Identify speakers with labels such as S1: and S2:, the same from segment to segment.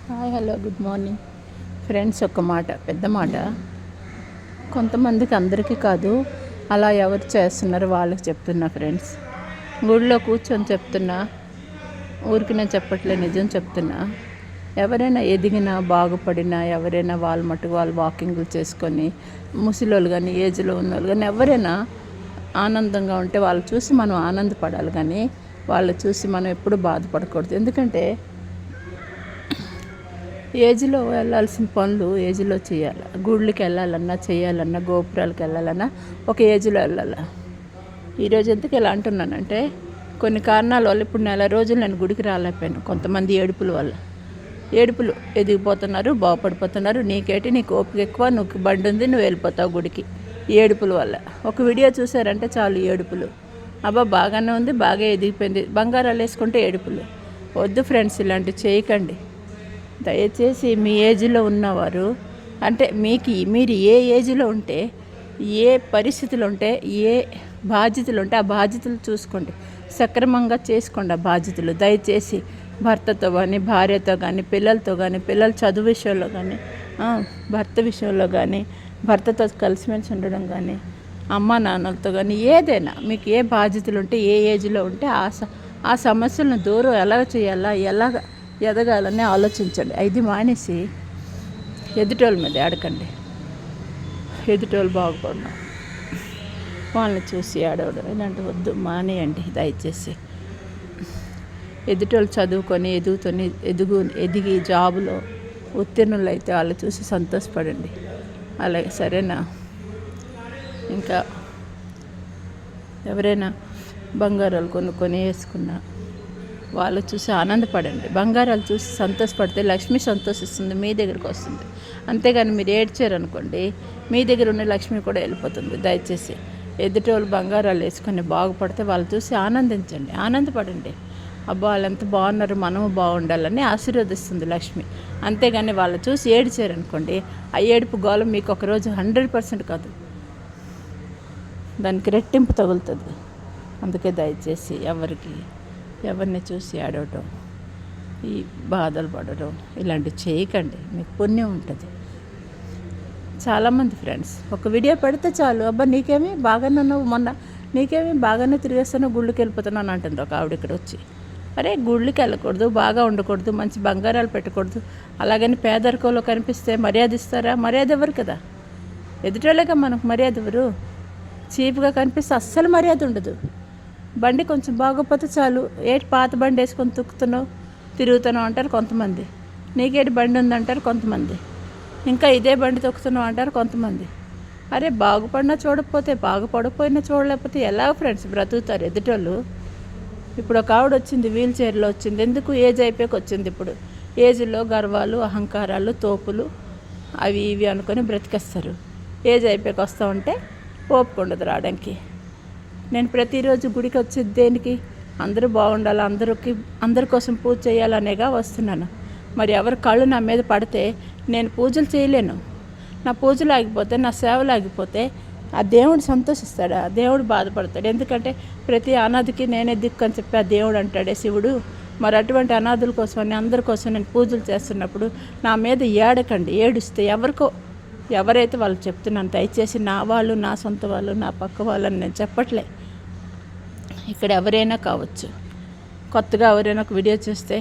S1: Hi hello good morning friends. ఒక మాట, పెద్ద మాట, కొంతమందికి అందరికీ కాదు, అలా ఎవరు చేస్తున్నారో వాళ్ళకి చెప్తున్నా ఫ్రెండ్స్. గుడిలో కూర్చొని చెప్తున్నా, ఊరికి నేను చెప్పట్లే, నిజం చెప్తున్నా. ఎవరైనా ఎదిగినా బాగుపడినా, ఎవరైనా వాళ్ళ మటుకు వాళ్ళు వాకింగ్లు చేసుకొని, ముసలోళ్ళు కానీ ఏజ్లో ఉన్నోళ్ళు కానీ ఎవరైనా ఆనందంగా ఉంటే వాళ్ళు చూసి మనం ఆనందపడాలి, కానీ వాళ్ళు చూసి మనం ఎప్పుడు బాధపడకూడదు. ఎందుకంటే ఏజ్లో వెళ్ళాల్సిన పనులు ఏజ్లో చేయాలి. గుళ్ళకి వెళ్ళాలన్నా, చేయాలన్నా, గోపురాలకు వెళ్ళాలన్నా ఒక ఏజ్లో వెళ్ళాలి. ఈరోజు ఎందుకు ఇలా అంటున్నానంటే, కొన్ని కారణాల వల్ల ఇప్పుడు నెల రోజులు నేను గుడికి రాలేకపోయాను. కొంతమంది ఏడుపులు ఎదిగిపోతున్నారు, బాగుపడిపోతున్నారు. నీకు ఓపిక ఎక్కువ, నువ్వు బండి ఉంది, నువ్వు వెళ్ళిపోతావు గుడికి. ఏడుపుల వల్ల ఒక వీడియో చూసారంటే చాలు ఏడుపులు. అబ్బా బాగానే ఉంది, బాగా ఎదిగిపోయింది, బంగారాలు వేసుకుంటే ఏడుపులు. వద్దు ఫ్రెండ్స్, ఇలాంటివి చేయకండి దయచేసి. మీ ఏజ్లో ఉన్నవారు అంటే మీరు ఏ ఏజ్లో ఉంటే, ఏ పరిస్థితులు ఉంటే, ఏ బాధ్యతలు ఉంటే ఆ బాధ్యతలు చూసుకోండి, సక్రమంగా చేసుకోండి ఆ బాధ్యతలు. దయచేసి భర్తతో కానీ, భార్యతో కానీ, పిల్లలతో కానీ, పిల్లల చదువు విషయంలో కానీ, భర్త విషయంలో కానీ, భర్తతో కలిసిమెలిసి ఉండడం కానీ, అమ్మ నాన్నలతో కానీ, ఏదైనా మీకు ఏ బాధ్యతలు ఉంటే, ఏ ఏజ్లో ఉంటే ఆ సమస్యలను దూరం ఎలా చేయాలా, ఎలాగ ఎదగాలని ఆలోచించండి. ఇది మానేసి ఎదుటోళ్ళ మీద ఆడకండి. ఎదుటోళ్ళు బాగుపడడం, వాళ్ళని చూసి ఆడవడం ఇలాంటి వద్దు, మానేయండి దయచేసి. ఎదుటోళ్ళు చదువుకొని ఎదిగి జాబులో ఉత్తీర్ణులు అయితే వాళ్ళు చూసి సంతోషపడండి. అలాగే సరేనా? ఇంకా ఎవరైనా బంగారాలు కొనుక్కొని వేసుకున్నా వాళ్ళు చూసి ఆనందపడండి. బంగారాలు చూసి సంతోషపడితే లక్ష్మి సంతోషిస్తుంది, మీ దగ్గరికి వస్తుంది. అంతేగాని మీరు ఏడ్చారనుకోండి, మీ దగ్గర ఉన్న లక్ష్మి కూడా వెళ్ళిపోతుంది. దయచేసి ఎదుటోళ్ళు బంగారాలు వేసుకొని బాగుపడితే వాళ్ళు చూసి ఆనందించండి, ఆనందపడండి. అబ్బా వాళ్ళు ఎంత బాగున్నారు, మనము బాగుండాలని ఆశీర్వదిస్తుంది లక్ష్మి. అంతేగాని వాళ్ళు చూసి ఏడ్చారనుకోండి, ఆ ఏడుపు గోళం మీకు ఒకరోజు 100% కాదు, దానికి రెట్టింపు తగులుతుంది. అందుకే దయచేసి ఎవరిని చూసి ఆడవటం, ఈ బాధలు పడడం ఇలాంటివి చేయకండి, మీకు పుణ్యం ఉంటుంది. చాలామంది ఫ్రెండ్స్ ఒక వీడియో పెడితే చాలు, అబ్బా నీకేమి బాగానే ఉన్నావు, మొన్న నీకేమి బాగానే తిరిగేస్తాను, గుళ్ళకి వెళ్ళిపోతున్నాను అంటుంది ఒక ఆవిడ ఇక్కడ వచ్చి. అరే గుళ్ళకి వెళ్ళకూడదు, బాగా ఉండకూడదు, మంచి బంగారాలు పెట్టకూడదు, అలాగని పేదరికంలో కనిపిస్తే మర్యాద ఇస్తారా? మర్యాద ఎవరు కదా, ఎదుటోళ్ళగా మనకు మర్యాద ఎవరు? చీప్గా కనిపిస్తే అస్సలు మర్యాద ఉండదు. బండి కొంచెం బాగోపోతే చాలు, ఏటి పాత బండి వేసుకొని తిరుగుతున్నావు అంటారు కొంతమంది, నీకేటి బండి ఉందంటారు కొంతమంది, ఇంకా ఇదే బండి తొక్కుతున్నావు అంటారు కొంతమంది. అరే బాగుపడినా చూడకపోతే, బాగుపడకపోయినా చూడలేకపోతే ఎలా ఫ్రెండ్స్ బ్రతుకుతారు ఎదుటోళ్ళు? ఇప్పుడు ఒక ఆవిడ వచ్చింది, వీల్ చైర్లో వచ్చింది. ఎందుకు? ఏజ్ అయిపోయాక వచ్చింది. ఇప్పుడు ఏజ్లో గర్వాలు, అహంకారాలు, తోపులు అవి ఇవి అనుకొని బ్రతికేస్తారు. ఏజ్ అయిపోయాక వస్తూ ఉంటే ఓపిక ఉండదు రావడానికి. నేను ప్రతిరోజు గుడికి వచ్చేది దేనికి? అందరూ బాగుండాలి, అందరి కోసం పూజ చేయాలనేగా వస్తున్నాను. మరి ఎవరి కళ్ళు నా మీద పడితే నేను పూజలు చేయలేను. నా పూజలు ఆగిపోతే, నా సేవలు ఆగిపోతే ఆ దేవుడు సంతోషిస్తాడా? దేవుడు బాధపడతాడు. ఎందుకంటే ప్రతి అనాథకి నేనే దిక్కు అని చెప్పి ఆ దేవుడు అంటాడే శివుడు. మరి అటువంటి అనాథుల కోసమని, అందరి కోసం నేను పూజలు చేస్తున్నప్పుడు నా మీద ఏడకండి. ఏడుస్తే ఎవరైతే వాళ్ళు చెప్తున్నాను, దయచేసి నా వాళ్ళు, నా సొంత వాళ్ళు, నా పక్క వాళ్ళని నేను చెప్పట్లే. ఇక్కడ ఎవరైనా కావచ్చు. కొత్తగా ఎవరైనా ఒక వీడియో చూస్తే,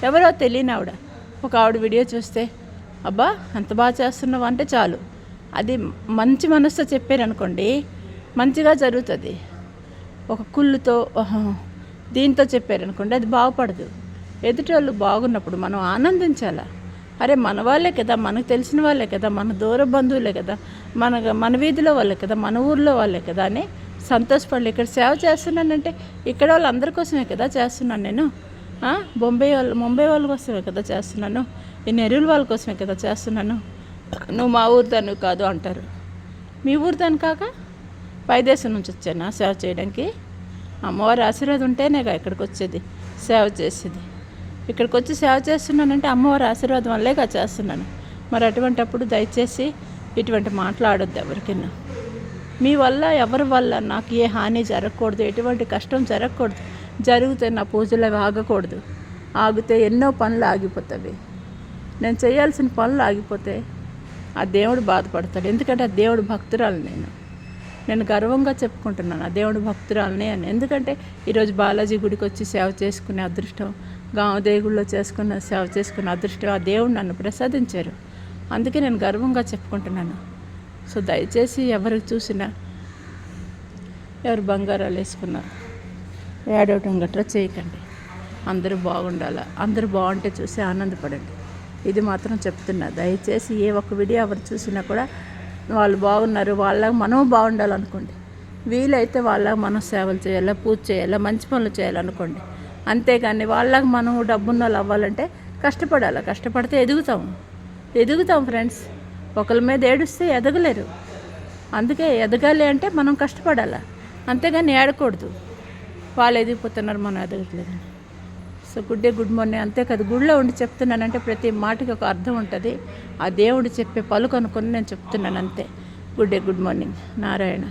S1: ఎవరో తెలియని ఒక ఆవిడ వీడియో చూస్తే, అబ్బా ఎంత బాగా చేస్తున్నావు అంటే చాలు, అది మంచి మనసుతో చెప్పారనుకోండి, మంచిగా జరుగుతుంది. ఒక కుళ్ళుతో దీంతో చెప్పారనుకోండి, అది బాగుపడదు. ఎదుటోళ్ళు బాగున్నప్పుడు మనం ఆనందించాలా. అరే మన వాళ్ళే కదా, మనకు తెలిసిన వాళ్ళే కదా, మన దూర బంధువులే కదా, మన వీధిలో వాళ్ళే కదా, మన ఊర్లో వాళ్ళే కదా అని సంతోషపడలే. ఇక్కడ సేవ చేస్తున్నానంటే ఇక్కడ వాళ్ళు అందరి కోసమే కదా చేస్తున్నాను నేను. ముంబై వాళ్ళ కోసమే కదా చేస్తున్నాను, ఈ నెరూరు వాళ్ళ కోసమే కదా చేస్తున్నాను. నువ్వు మా ఊరు దాన్ని కాదు అంటారు. మీ ఊరు దాన్ని కాక పైదేశం నుంచి వచ్చానా సేవ చేయడానికి? అమ్మవారి ఆశీర్వాదం ఉంటేనేగా ఇక్కడికి వచ్చేది, సేవ చేసేది. ఇక్కడికి వచ్చి సేవ చేస్తున్నానంటే అమ్మవారి ఆశీర్వాదం వల్లేగా చేస్తున్నాను. మరి అటువంటిప్పుడు దయచేసి ఇటువంటి మాట్లాడొద్దు ఎవరికైనా. మీ వల్ల, ఎవరి వల్ల నాకు ఏ హాని జరగకూడదు, ఎటువంటి కష్టం జరగకూడదు. జరిగితే నా పూజలు అవి ఆగకూడదు. ఆగితే ఎన్నో పనులు ఆగిపోతాయి. నేను చేయాల్సిన పనులు ఆగిపోతే ఆ దేవుడు బాధపడతాడు. ఎందుకంటే ఆ దేవుడు భక్తురాలు నేను గర్వంగా చెప్పుకుంటున్నాను ఆ దేవుడు భక్తురాలని అని. ఎందుకంటే ఈరోజు బాలాజీ గుడికి వచ్చి సేవ చేసుకునే అదృష్టం, గామదేగుళ్ళలో సేవ చేసుకునే అదృష్టం ఆ దేవుడు నన్ను ప్రసాదించారు. అందుకే నేను గర్వంగా చెప్పుకుంటున్నాను. సో దయచేసి ఎవరికి చూసినా ఎవరు బంగారాలు వేసుకున్నారు ఏడవటం గట్రా చేయకండి. అందరూ బాగుండాలా, అందరూ బాగుంటే చూసి ఆనందపడండి. ఇది మాత్రం చెప్తున్నా. దయచేసి ఏ ఒక్క వీడియో ఎవరు చూసినా కూడా వాళ్ళు బాగున్నారు, వాళ్ళకి మనం బాగుండాలనుకోండి. వీలైతే వాళ్ళకి మనం సేవలు చేయాలా, పూజ చేయాలా, మంచి పనులు చేయాలనుకోండి. అంతేగాని వాళ్ళకి మనం డబ్బున్న వాళ్ళు అవ్వాలంటే కష్టపడాలి. కష్టపడితే ఎదుగుతాం ఫ్రెండ్స్. ఒకరి మీద ఏడుస్తే ఎదగలేరు. అందుకే ఎదగాలి అంటే మనం కష్టపడాలి, అంతేగాని ఏడకూడదు. వాళ్ళు ఎదిగిపోతున్నారు, మనం ఎదగట్లేదు. So good morning. అంతే కదా, గుడిలో ఉండి చెప్తున్నానంటే ప్రతి మాటకి ఒక అర్థం ఉంటుంది. ఆ దేవుడు చెప్పే పలుకు అనుకుని నేను చెప్తున్నాను అంతే. Good morning. నారాయణ.